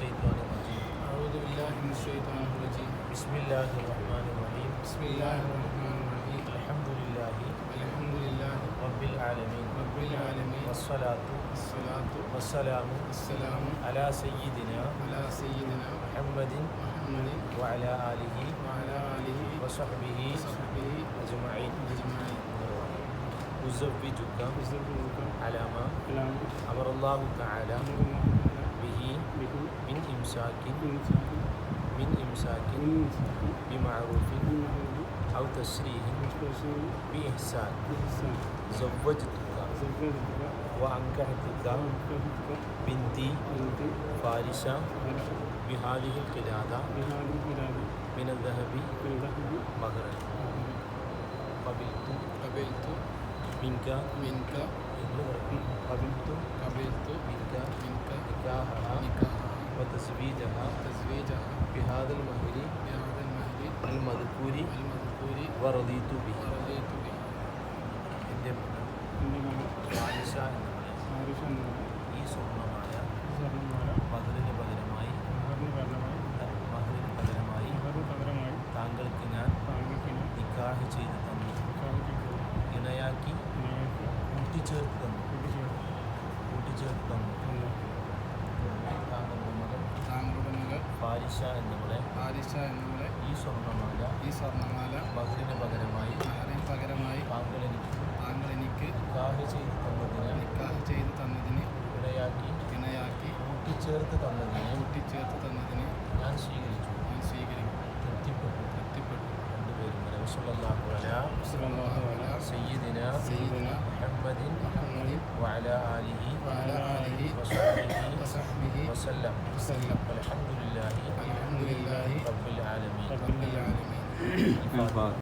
الشيطان الرجيم. أعوذ بالله من الشيطان الرجيم. بسم الله الرحمن الرحيم. بسم الله الرحمن الرحيم. الحمد لله رب العالمين. والصلاة والسلام على سيدنا محمد وعلى آله وصحبه أجمعين. أزوجك على ما أمر الله تعالى به من إمساك بمعروف أو تسريح بإحسان. زوجتك وأنكحتك بنتي فارسة بهذه القلادة من الذهب مهرا. قبلت منك نكاحها وتزويجها بهذا المهر المذكور ورضيت به. എൻ്റെ ഫാരിസ ഈ സ്വർണ്ണമായ മഹറിന് പകരമായി താങ്കൾക്ക് ഞാൻ നിക്കാഹ് ചെയ്ത് തന്നു, ഇണയാക്കി കൂട്ടിച്ചേർത്ത് തന്നു. താങ്കളുടെ മകൾ ഫാരിസ എന്നവളെ ഈ സ്വർണ്ണമാല മഹറിന് പകരമായി താങ്കൾ എനിക്ക് നിക്കാഹ് ചെയ്ത് തന്നതിന് ഇണയാക്കി കൂട്ടിച്ചേർത്ത് തന്നതിന് ഞാൻ സ്വീകരിച്ചു. തൃപ്തിപ്പെട്ടു. രണ്ടുപേരും سيدنا محمد وعلى آله وصحبه وسلم. الحمد لله رب العالمين.